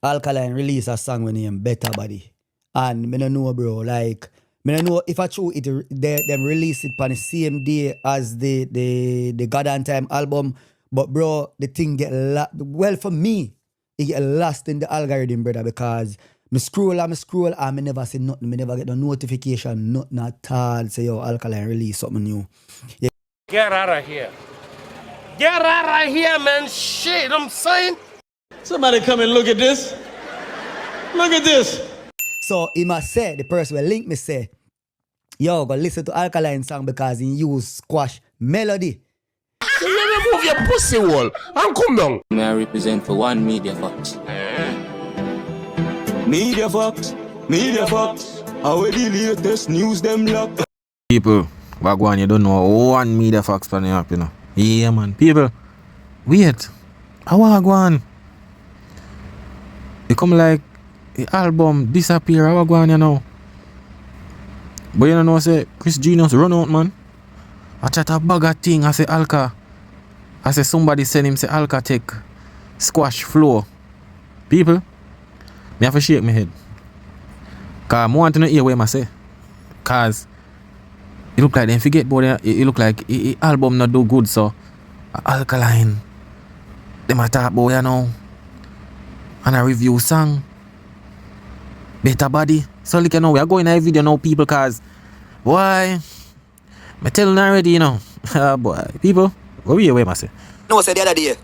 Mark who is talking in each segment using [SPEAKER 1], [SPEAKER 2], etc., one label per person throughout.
[SPEAKER 1] Alkaline release a song with name Better Body. And me no know, bro, like, me no know if I true it, them release it on the same day as the God and Time album. But bro, the thing get well for me, it get lost in the algorithm, brother, because me scroll and me never see nothing. Me never get no notification, nothing at all. Say yo, Alkaline release something new. Yeah.
[SPEAKER 2] Get out of here. Get out of here, man. Shit, I'm saying.
[SPEAKER 3] Somebody come and look at this. Look at this.
[SPEAKER 1] So he must say, the person will link me say, yo, go listen to Alkaline song because he use squash melody.
[SPEAKER 2] You remove your pussy wall and come down.
[SPEAKER 4] May I represent for one Media Fox?
[SPEAKER 3] Media Fox. How the latest news them lock.
[SPEAKER 5] People, Wagwan, you don't know one Media Fox panning up, you know. Yeah, man. People, wait. Wagwan. It come like the album disappear. Wagwan, you know. But you know, say Chris Genius run out, man. I chat a bag of thing. I say Alka. I say somebody send him say Alka take squash flow. People, me have to shake my head. Cause I want to know hear what I say. Cause it look like they forget about it. It look like the album not do good, so Alkaline. Them a talk about, you know. And a review song. Better Body. So like, you know, we are going a video now, people, cause boy, me telling already, you know. Boy, people, what we hear, I say?
[SPEAKER 1] No, say the other day,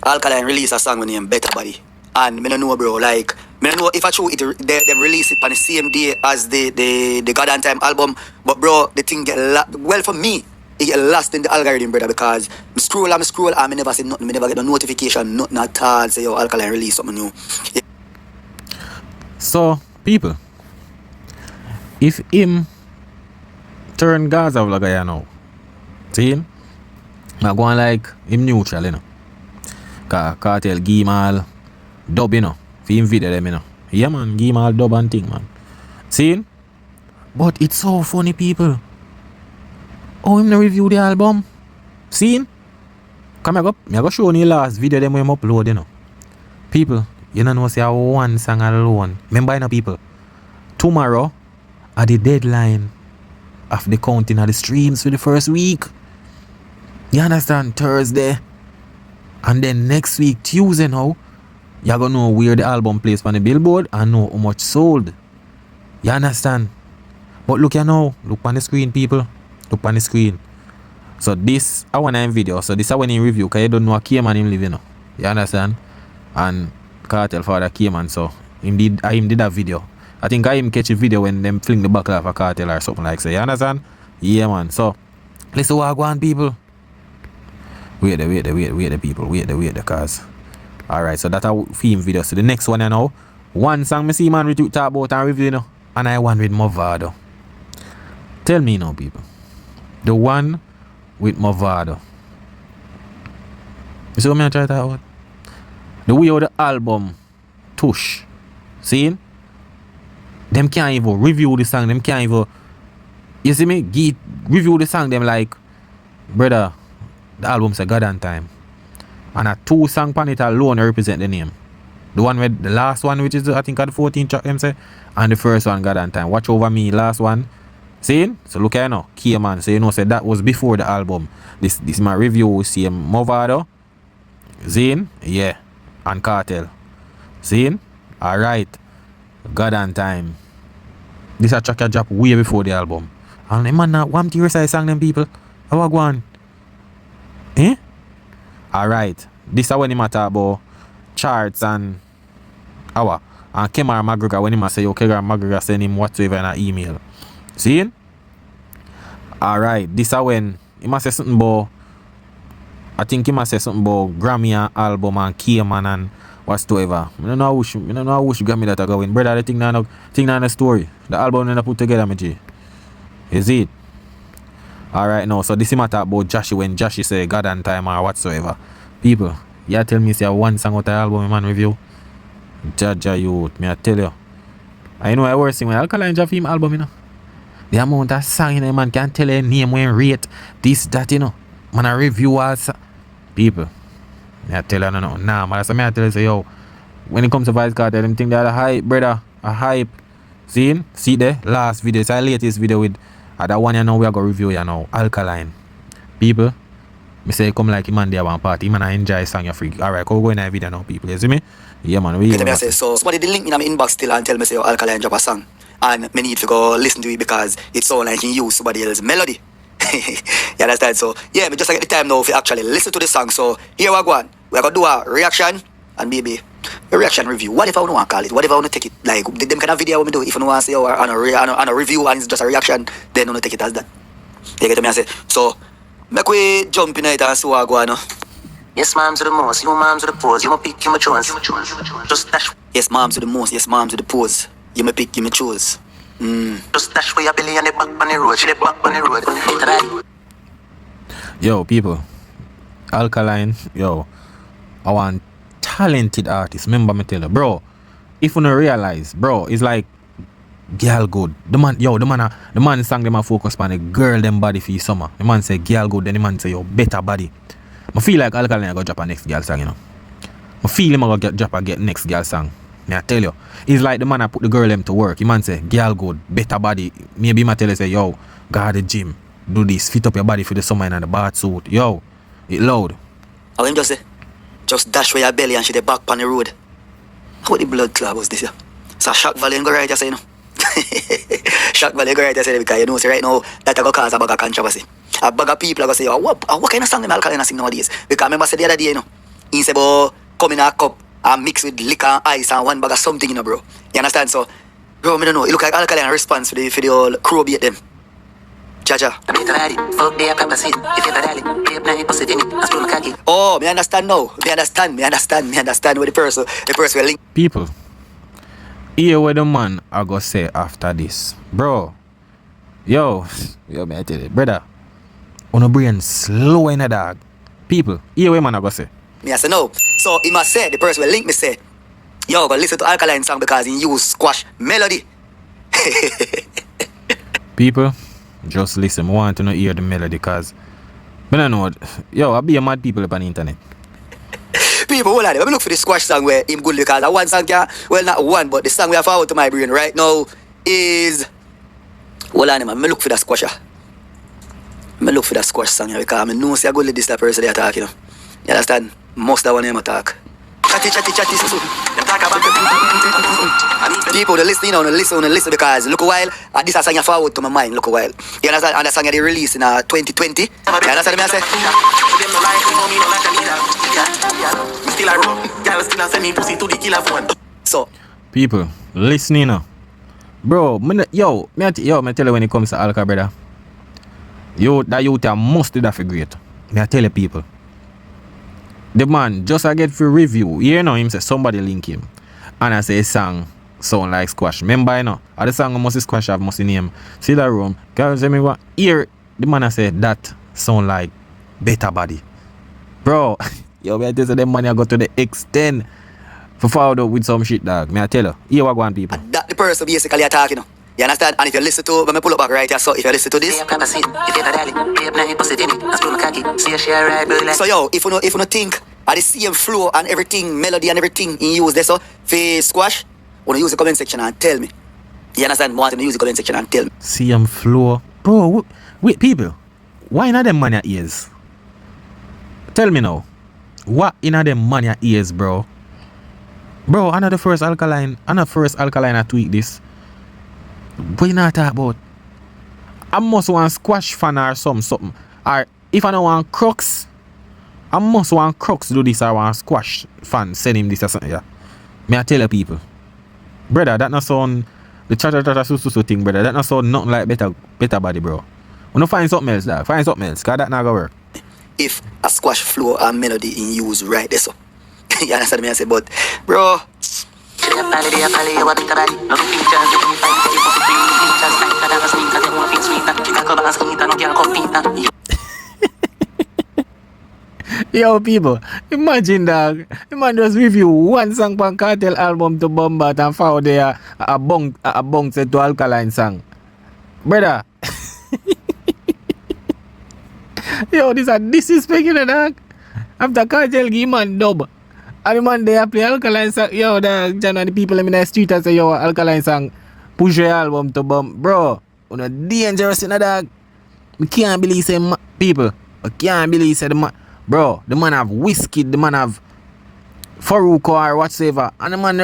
[SPEAKER 1] Alkaline release a song with name Better Body. And me no know, bro, like, me no know if I true it, them release it on the same day as the God and Time album. But bro, the thing get well for me, it get lost in the algorithm, brother, because me scroll and me never see nothing, me never get no notification, nothing at all. Say yo, Alkaline release something new. Yeah.
[SPEAKER 5] So, people, if him turn Gaza vlogger, you know, see him? I go on like him neutral, you know. Cartel, Gimal, dub, you know. For him video them, you know. Yeah, man, Gimal, dub and thing, man. See him? But it's so funny, people. Oh, him no review the album. See him? Come here, I go show you the last video them when him upload, you know. People, you know say one song alone. Remember, you know, people. Tomorrow are the deadline of the counting of the streams for the first week. You understand? Thursday. And then next week, Tuesday now, you're gonna know where the album plays on the billboard and know how much sold. You understand? But look here now. Look on the screen, people. Look on the screen. So this, I want to video. So this I want to review because you don't know a Cayman him live, you know. You understand? And Cartel father Cayman, so him did that video. I think I him catch a video when them fling the buckle off a Cartel or something like that. You understand? Yeah, man. So listen what I go on, people. Wait the people. Wait the cause. Alright, so that's our theme video. So the next one, you know, one song me see man with talk about and review, you know, and I one with Movado. Tell me now, people. The one with Movado. You see what I try to talk about? The way of the album Tush. See? Them can't even review the song. Them can't even, you see me? Review the song. Them like, brother, the album say God and Time. And a 2 song pan it alone represent the name. The one with the last one, which is I think at the 14th track them say, and the first one God and Time. Watch over me, last one. See? So look here now, Cayman. So you know, say that was before the album. This is my review. See Movado, Zane, yeah, and Cartel. See? Alright. God and Time. This a track a drop way before the album. And the man not want to recite song them people. How I go on? Eh? Alright. This is when he talk about charts and our and Kemar McGregor when he say yo Kemar McGregor send him whatsoever in an email. See? Alright. This is when he must say something about, I think he must say something about Grammy and album and Cayman and whatsoever. I don't know which Grammy that I go in. Brother, the thing now the story. The album that I put together, my G. Is it? Alright now, so this is my talk about Joshi when Joshi say God and Time or whatsoever. People, you tell me say one song out the album man review. Jaja youth, me I tell you. I know I worse thing when Alkaline drop him album, you know. The amount of song, you know, man can't tell you name when rate this, that, you know. Man a review all people. I tell you no. Nah, man, so me I tell you say yo, when it comes to Vice Cartel, them think they're a hype, brother. A hype. See there? Last video. It's our latest video with that one you know we are gonna review you know. Alkaline. People, me say come like him and there one party. Man I enjoy song you freak. Alright, go in that video now, people. You see me? Yeah man, we
[SPEAKER 1] I say, so somebody did link me in my inbox still and tell me say Alkaline drop a song. And me need to go listen to it because it sound like he use somebody else's melody. You understand? So yeah, me just get the time now to actually listen to the song. So here we go on. We're gonna do a reaction and maybe a reaction review. What if I want to call it? What if I want to take it? Like them kind of video we do. If you want to say or on a review and it's just a reaction, then I want to take it as that. You get me? I say so. Make we jump in it and see what go on.
[SPEAKER 6] Yes, moms to the most, you moms to the pose, you my pick, you my choice. Just dash.
[SPEAKER 1] Yes, moms to the most, yes, moms to the pose. You may pick, you may choose.
[SPEAKER 6] Just dash for your belly and the back on the road, she the back on the road.
[SPEAKER 5] Yo, people. Alkaline, yo. I want talented artist. Remember me tell you, bro. If you don't realize, bro, it's like girl good. The man sang them a focus on the girl them body for summer. The man say girl good, then the man say yo better body. I feel like Alkaline go drop a next girl song, you know. I feel him go drop a next girl song. Me I tell you, it's like the man I put the girl them to work. The man say girl good, better body. Maybe him I tell you say yo, go to the gym, do this, fit up your body for the summer and the bath suit. Yo, it loud.
[SPEAKER 1] How him just say, just dash for your belly and she the back on the road. How the blood clot was this here? So shock value go right, you say, you know. Shock value go right, you say, because you know, say right now, that go cause a bag of controversy. A bag of people are going to say, oh, what kind of song them Alkaline sing nowadays? Because I remember say the other day, you know, he said, oh, come in a cup and mix with liquor and ice and one bag of something, you know, bro. You understand? So, bro, I don't know. It look like Alkaline response for the whole crew beat them. Oh, me understand now. Me understand where the person will link.
[SPEAKER 5] People, hear what the man I go say after this. Bro, yo, me I tell you, brother, on a brain slow in a dog. People, hear what man I go say.
[SPEAKER 1] Me I say no. So he must say, the person will link me say, yo, go listen to Alkaline song because he use squash melody.
[SPEAKER 5] People, just listen. I want to know hear the melody because I don't know. Yo, I be a mad people up on the internet.
[SPEAKER 1] People, hold on. Let me look for the squash song where him good because that one song can, well not one, but the song we have out to my brain right now is, hold on, man. Let me look for that squasher. Let me look for that squash song here because I know see a good this that person they attack, you know. You understand? Most of one name attack. Chatty, so. People, they listen, you know, listen because look a while, this is a song you forward to my mind, look a while. You understand? And the song they released in 2020. You understand me I say? So,
[SPEAKER 5] people, listen, you know. Bro, me tell you when it comes to Alka, brother. That youth must do that for great. Me I tell you people. The man just I get for review. You know him say somebody link him. And I say song sound like squash. Remember you know? The song must squash have must name. See that room? Guys say me what here the man I say that sound like better body. Bro, yo me I tell you them money I go to the extent for follow up with some shit dog. Me I tell you. Here what go on people.
[SPEAKER 1] That the person basically attacking, you know. You understand? And if you listen to, let me pull it back right here. So if you listen to this. So yo, if you know think at the same flow and everything, melody and everything in use there, so for squash, wanna use the comment section and tell me. You understand? I want to use the comment section and tell me.
[SPEAKER 5] Same flow. Bro, wait people. Why not them money ears? Tell me now. What in them money ears, bro? Bro, I know the first Alkaline I tweak this. What you not talk about? I must want squash fan or something. Or if I don't want Crux, I must want Crux do this or want squash fan send him this or something. Yeah. May I tell you people. Brother, that not sound the cha thing, brother. That not sound nothing like better body, bro. We don't find something else, dog. Find something else, cause that not gonna work.
[SPEAKER 1] If a squash flow and melody in use right there, so you understand me I say, but bro.
[SPEAKER 5] Yo people, imagine dog. The man just review one song from Cartel album to Bombard and found there a bong set to Alkaline song. Brother. Yo, this is disrespect, you know, dog. After Cartel give man dub And the man they play Alkaline song. Yo, the John and the people in the street and say, yo, Alkaline song, push your album to bump. Bro, you know, dangerous in the dog. We can't believe say people. I can't believe say the man. Bro, the man have whiskey, the man have Farouk or whatsoever. And the man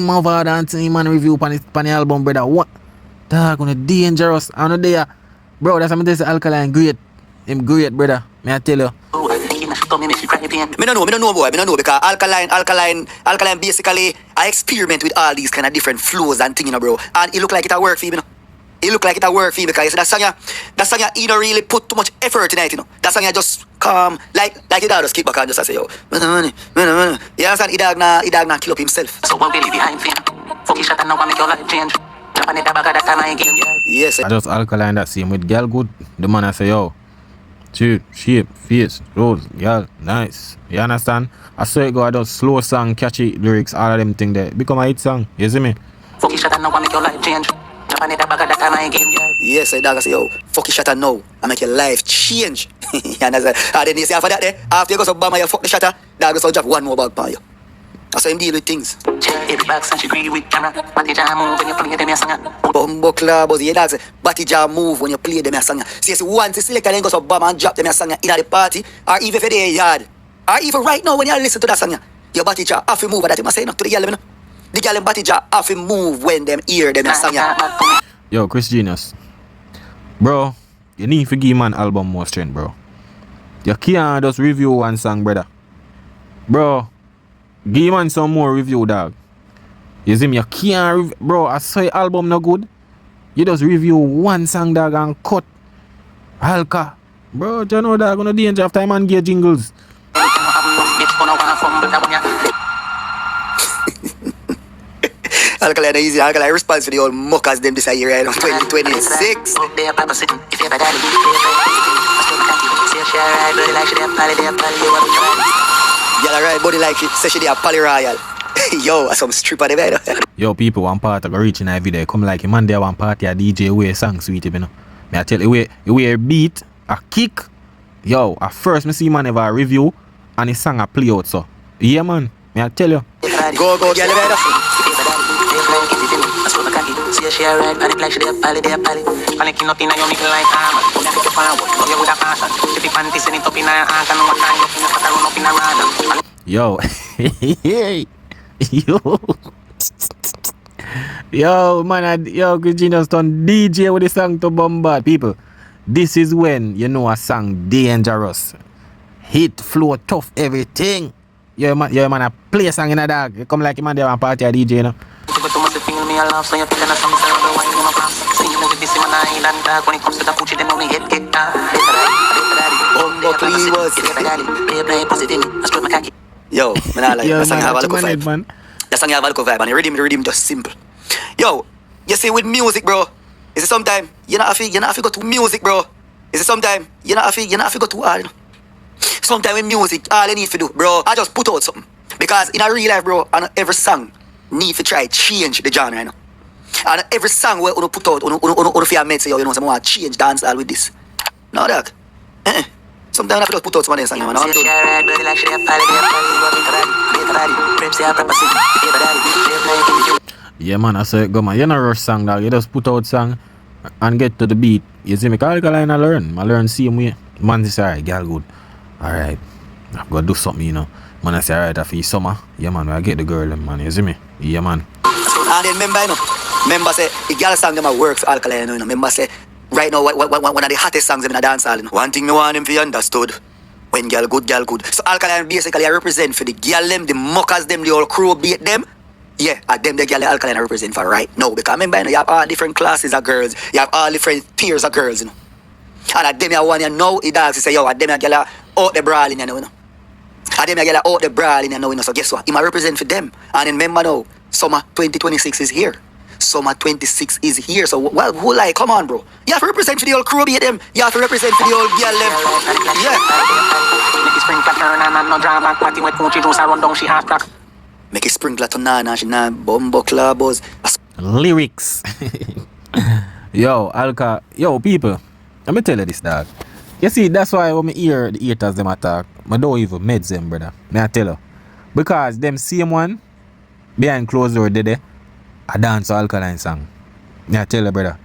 [SPEAKER 5] over dancing, the man review on the album, brother. What? Dog, on dangerous. I know there. Bro, that's what I'm saying. Alkaline great. Him great, brother. May I tell you?
[SPEAKER 6] Me don't know, boy. Me don't know because Alkaline basically I experiment with all these kind of different flows and things, you know, bro. And it look like it a work for me, you know. It look like it a work for me because you see that song he don't really put too much effort in it, you know. That song just calm, like the dog just kick back and just say, yo, money. You understand? He dog not kill up himself. So what really behind him? Fuck you shut and now I make your life change. Yes.
[SPEAKER 5] I just Alkaline that same with girl good. The man I say, yo, shoot, shape, face, rose, girl, nice. You understand? I saw it go, I just slow song, catchy lyrics, all of them thing there. Become a hit song. You see me?
[SPEAKER 6] Fuck you shut and now I make your life change. Yes, I dog say, yo, fuck you shut and now I make your life change. You understand? And then you say after that there, after you go to Obama, you fuck the shutter, dog goes to drop one more bag for you. That's how him deal with things. Bumbo club, you dog say, Batty Jam move when you play them a song. See, once the selector then goes to Obama and drop them a song in the party, or even if they're yard, or even right now when you listen to that song, your Batty Jam have to move, that you must say no to the girl, you know. The girl in Batty Jam have to move when them hear them a song.
[SPEAKER 5] Yo, Chris Genius. Bro, you need to give man album more strength, bro. You can't just review one song, brother. Bro, give man some more review, dog. You see me? You can't bro, I saw your album no good. You just review one song, dog, and cut. Alka. Bro, you know dog, gonna danger after man get jingles.
[SPEAKER 6] Alkaline easy. Alkaline response for the old muckers them this year, right? 2026. Yeah, alright, body like it. Say she a Poly Royal. Yo, some stripper there.
[SPEAKER 5] Yo, people, one part of reaching that video. Come like a man there, one party a DJ way song sweet, you know. Me I tell you, a beat, a kick. Yo, at first me see man ever a review and his song a play out so. Yeah, man. Me I tell you.
[SPEAKER 6] Go, girl, there.
[SPEAKER 7] She a ride, panic like she dey pally. Panicking nothing on your nigga like armor. Don't pick your firewood, go with a caution. She be panties and it up in her hand, and one time you feel like run up in her random.
[SPEAKER 5] Yo, yo, man, yo, Genius done DJ with the song to bombard people. This is when you know a song dangerous, hit, flow, tough, everything. Yo, man, I play a song in a dog. You come like a man there and party a DJ, you know.
[SPEAKER 6] Yo, man, I like
[SPEAKER 5] Yo,
[SPEAKER 6] that song.
[SPEAKER 5] man,
[SPEAKER 6] Have a look
[SPEAKER 5] man,
[SPEAKER 6] vibe.
[SPEAKER 5] man.
[SPEAKER 6] That song have a look vibe, and the rhythm just simple. Yo, you see with music, bro. Is it sometime you not have to go to music, bro. Is it sometime you not have to go to hard. Sometime with music, all you need to do, bro, I just put out something. Because in a real life, bro, and every song need to try change the genre, you know. And every song where you put out, you feel made say, yo, you know, someone want to change dancehall with this. No, dog. Sometimes I have to just put out some of this song, man.
[SPEAKER 5] Yeah, man, I say, go, man. You not rush song, dog. You just put out song and get to the beat. You see me? Alkaline, I learn same way. Man, say, alright, girl, good. Alright, I've got to do something, you know. Man, I say, alright, I feel summer. Yeah, man, I get the girl, man. You see me? Yeah, man.
[SPEAKER 6] And then remember, you know, remember say, the girl song them a work for Alkaline, you know. Remember say, right now, one of the hottest songs in the dancehall, you know. One thing me want them to be understood. When girl good. So Alkaline basically I represent for the girl them, the muckers them, the old crew beat them. Yeah, and them the girl Alkaline I represent for right now. Because remember, you know, you have all different classes of girls. You have all different tiers of girls, you know. And at them you want you know, the dogs say, yo, at them you girl out the brawling, you know. At them you girl out the brawling, you know. So guess what? He might represent for them. And then remember now, summer 2026 is here. Summer 26 is here. So, well, who like, come on, bro. You have to represent for the old crew, be them. You have to represent for the old girl, them. Yeah.
[SPEAKER 7] Make it sprinkler turn and no drama. Party with Gucci juice, I run down, she half crack.
[SPEAKER 6] Make it sprinkler to Nana, she na bumbo clubs.
[SPEAKER 5] Lyrics. Yo, Alka. Yo, people. Let me tell you this, dog. You see, that's why when me hear the haters them attack, I don't even meds them, brother. May I tell you? Because them same one behind closed door did they a dance Alkaline song. Yeah, tell you, brother.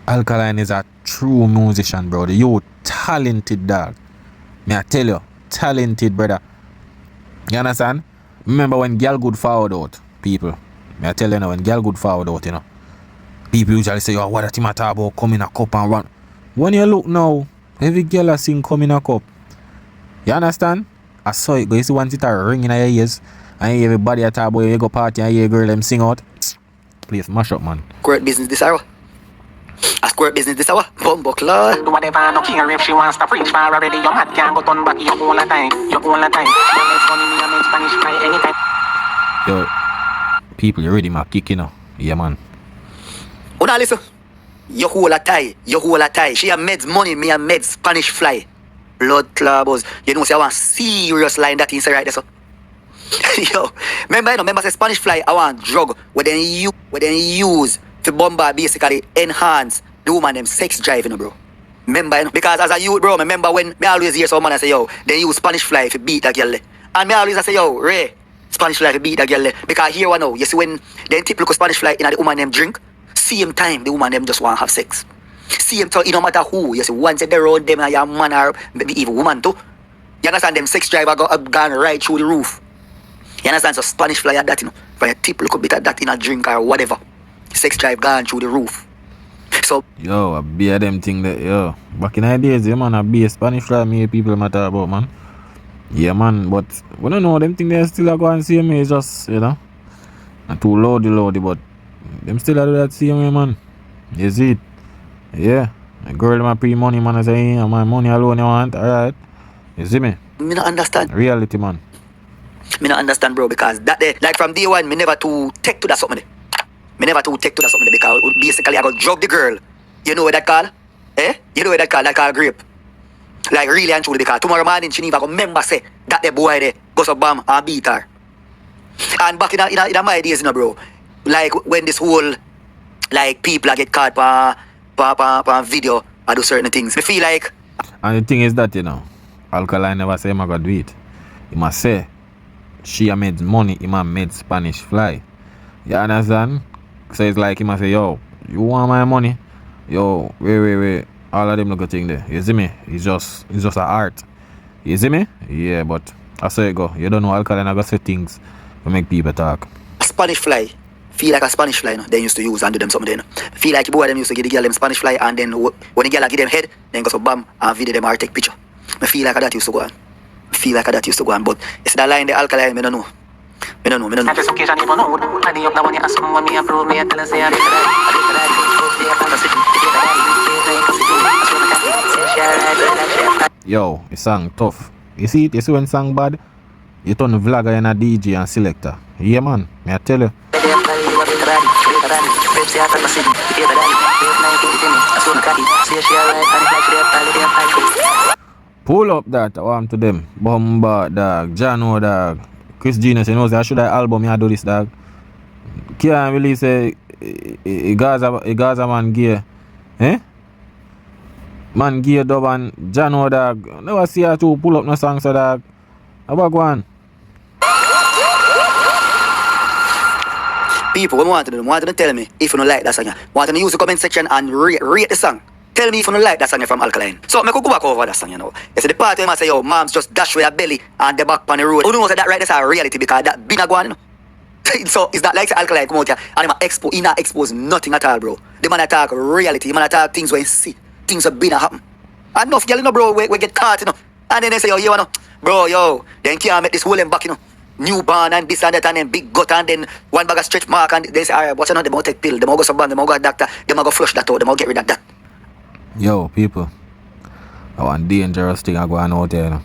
[SPEAKER 5] Alkaline is a true musician, bro. You talented dog. Me I tell you, talented brother. You understand? Remember when girl good forward out, people. Me I tell you now, when girl good forward out, you know. People usually say, oh, what that matter about come in a cup and run. When you look now, every girl I sing come in a cup. You understand? I saw it, but you see once it a ring in your ears, and you hear everybody a talk about you go party and you hear girl them sing out. Please mash up, man.
[SPEAKER 6] Squirt business this hour. A squirt business this hour. Bumbo claw.
[SPEAKER 7] Do whatever, no care if she wants to preach for already. Your mad can't go turn back your whole time. Your whole time. You make money, me, I make Spanish fly anytime.
[SPEAKER 5] Yo, people, you ready, man? Kick, you know. Yeah, man.
[SPEAKER 6] Una listen. Your whole a tie. Your whole a tie. She a meds money, me a meds Spanish fly. Blood clubbers. You know, say I want serious line that inside right there, so. Yo, remember say Spanish fly, I want drug where then use to bombard basically enhance the woman them sex drive, you know, bro. Remember, you know, because as a youth, bro, remember when me always hear someone say, yo, then use Spanish fly to beat that girl. And me always say, yo, Ray, Spanish fly to beat that girl. Because here one now, you see when then tip look Spanish fly in the woman them drink, same time the woman them just want to have sex. Same time, it no matter who, you see, once they around them and your man or maybe even woman too. You understand them sex drive gone right through the roof. You understand? So Spanish fly at that, you know. For a tip look a bit at that in a drink or whatever. Sex drive gone through the roof. So
[SPEAKER 5] Yo, I beer them thing that, yo. Back in the days, yeah, man, I be a Spanish fly me people matter about, man. Yeah, man, but we don't know, them thing they still are going to see me, it's just, you know. Not too loady, but them still are do that same way, man. You see it? Yeah. A girl my pre-money, man, I say, yeah, my money alone you want, alright. You see me?
[SPEAKER 6] me not understand.
[SPEAKER 5] Reality, man.
[SPEAKER 6] Me not understand, bro, because that day, like from day one, me never to take to that something. Me never to take to that something because basically I got drug the girl. You know what that call? Eh? You know what that call? That call grape. Like really and truly because tomorrow morning she never go remember say that the boy there goes up bam and beat her. And back in my days, you know, bro, like when this whole like people get caught by video or do certain things, me feel like.
[SPEAKER 5] And the thing is that, you know, Alkaline never say I'm gonna do it. He must say she a made money, he made Spanish fly. You understand? So it's like he must say, yo, you want my money? Yo, wait. All of them look a thing there. You see me? It's just an art. You see me? Yeah, but I say it go. You don't know Alkaline I got say things to make people talk.
[SPEAKER 6] Spanish fly. Feel like a Spanish fly, no? They used to use and do them something. No? Feel like the boy them used to give the girl them Spanish fly and then when the girl give them head, then go so bam and video them or take picture. I feel like that used to go on. But it's that line the Alkaline, I don't know.
[SPEAKER 7] I just occasion even know. I did up the one you ask someone me approve me. I tell her say I did that.
[SPEAKER 5] Yo, the song tough. You see it? You see when song bad? You turn the vlogger and a DJ and selector. Yeah, man. Me I tell you. Pull up that I want to them. Bomba dog, Jano dog, Chris Genius, you know, say I should have album I do this dog. Can't really say Gaza man gear. Eh? Man gear dub and Jano dog. Never see her to pull up no song so dog. How about one?
[SPEAKER 6] People, what want to tell me if you don't like that song. Want to use the comment section and rate the song. Tell me if you don't like that song from Alkaline. So I could go back over that song, you know. You see the part where I say, yo, moms just dash with your belly and the back on the road. You know that right, that's a reality because that been a go on, you know. So it's not like the Alkaline come out here and he not expose nothing at all, bro. The man attack reality, the man attack things where you see, things have been a happen. And enough girl, you know, bro, we get caught, you know. And then they say, yo, you know, bro, yo, then can't make this whole them back, you know. Newborn and this and that and then big gut and then one bag of stretch mark and they say, alright, what's another? They might take pill, they might go some they might go a doctor, they might go flush that out, they might get rid of that.
[SPEAKER 5] Yo, people. I want dangerous thing I go on out there, you know.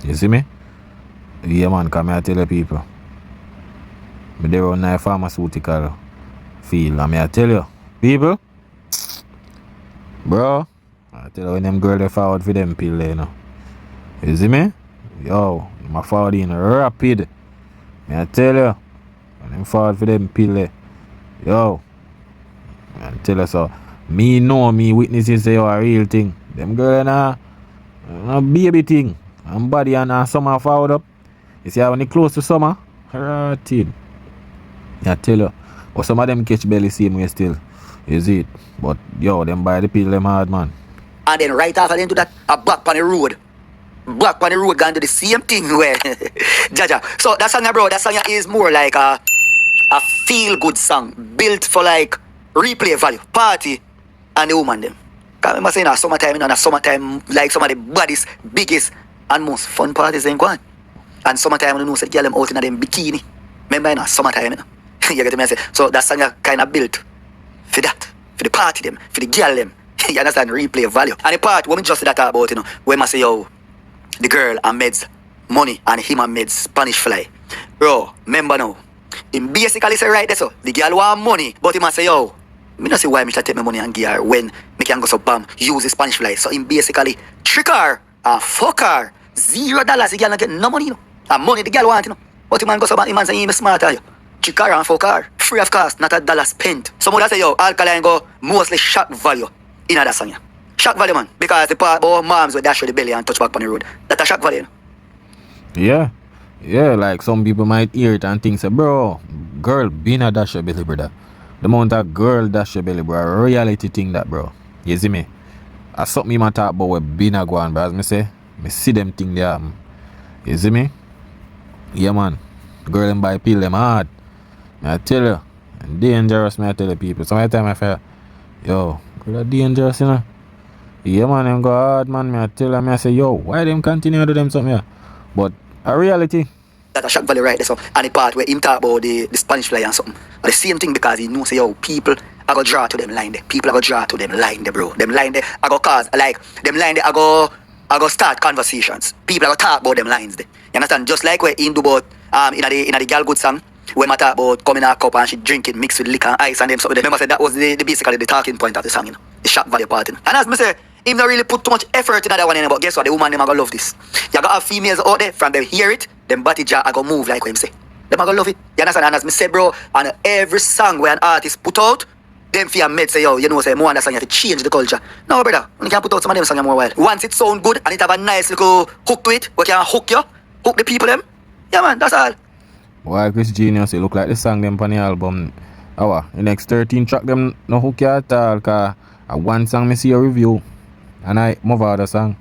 [SPEAKER 5] You see me? Yeah, man, come here tell the people. Me there on a pharmaceutical field, and I tell you, people, bro, I tell you when them girls they forward for them pill, you know. You see me? Yo, I'm forward in rapid. I tell you, when them forward for them pill, yo, I tell you so. Me know me witnesses say a real thing. Them girl na baby thing. And body and some are forward up. You see how when it close to summer, rotten. I tell you. But some of them catch belly same way still. You see it. But yo, them buy the pill them hard, man.
[SPEAKER 6] And then right after them do that, a back on the road. Back on the road going to the same thing where Jaja. So that song, bro, that song is more like a feel-good song built for like replay value, party, and the woman them. Cause I remember saying summertime, summertime like some of the baddest, biggest, and most fun parties ain't going. And summertime, you know, say girl them out in them bikini. Remember, summertime, you know. You get me? I say. So that song kind of built for that, for the party them, for the girl them. You understand? Replay value. And the part when we just that talk about, you know, when I say, yo, the girl and meds money and him and meds Spanish fly. Bro, remember now. Him basically say right there so. The girl want money, but he must say, yo, me not say why me should take my money and give her when me can go so bam, use the Spanish fly. So him basically trick her and fuck her. $0. The girl not get no money, you know. And money the girl want, you know. But the man go so bam, the man say, him smarter, you. Trick her and fuck her. Free of cost, not $1 spent. Some would say, yo, Alkaline go mostly shock value in that song, yeah. Shock value, man. Because the part about moms will dash with the belly and touch back on the road. That's a shock value, you know?
[SPEAKER 5] Yeah. Yeah, like some people might hear it and think, say, bro, girl, been a dash your belly, brother. The amount of girl dash your belly, bro, a reality thing that, bro. You see me? I something me talk about with been a go on, but as me say, me see them thing there. You see me? Yeah, man. Girl them buy pill them hard. I tell you, dangerous, me I tell the people. Sometimes I feel, yo, girl dangerous, you know. Yeah, man, them go hard, man. Me I tell them, I say, yo, why them continue to do them something here? But a reality.
[SPEAKER 6] That's a shock value right there, so. And the part where him talk about the Spanish fly and something. But the same thing because he knows, say, yo, people are going to draw to them line there. People are going to draw to them line there, bro. Them line there, I go cause, like, them line there, I go start conversations. People are going to talk about them lines there. You understand? Just like where he do about, in the girl good song, when I talk about coming out a cup and she drinking mixed with liquor and ice and them something. Remember, I said that was the basically the talking point of the song, you know. The shock value part, you know. And as I say, him not really put too much effort in that one, you know, but guess what? The woman them are gonna love this. You got have females out there, from them hear it, them body jaw are gonna move like what him say. Them are gonna love it. You understand? And as me say, bro, and every song where an artist put out, them fear made say, yo, you know, say, more on that song, you have to change the culture. No, brother, you can put out some of them songs more while. Once it sound good and it have a nice little hook to it, we can hook you, hook the people them. Yeah, man, that's all.
[SPEAKER 5] Why Chris Genius, it look like the song them on the album. The next 13 track them no hook you at all, cause one song me see a review and I move out the song.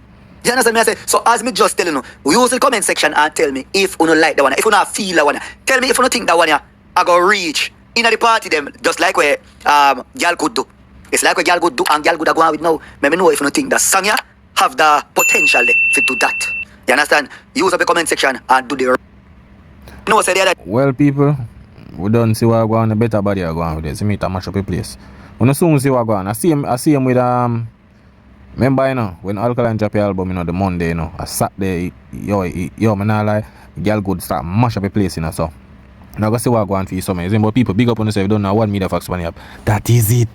[SPEAKER 6] You understand me? I say, so as me just telling you, we use the comment section and tell me if you don't like that one, if you don't feel that one. Tell me if you don't think that one I go reach in the party them, just like where girl could do. It's like where girl could do and girl could go on with now. Let me know if you don't think that song have the potential to do that. You understand? Use up the comment section and do the no, say the other.
[SPEAKER 5] Well, people, we don't see what go on. The better body are going with it. See me to mash up the place. We soon see what go on. I see him with remember, you know, when Alkaline drop your album, you know, the Monday, you know, I sat there, yo, man, not lie, girl good start mash up the place, you know, so. Now go see what go on for you, so but people big up on yourself, you don't know what media facts money up. That is it.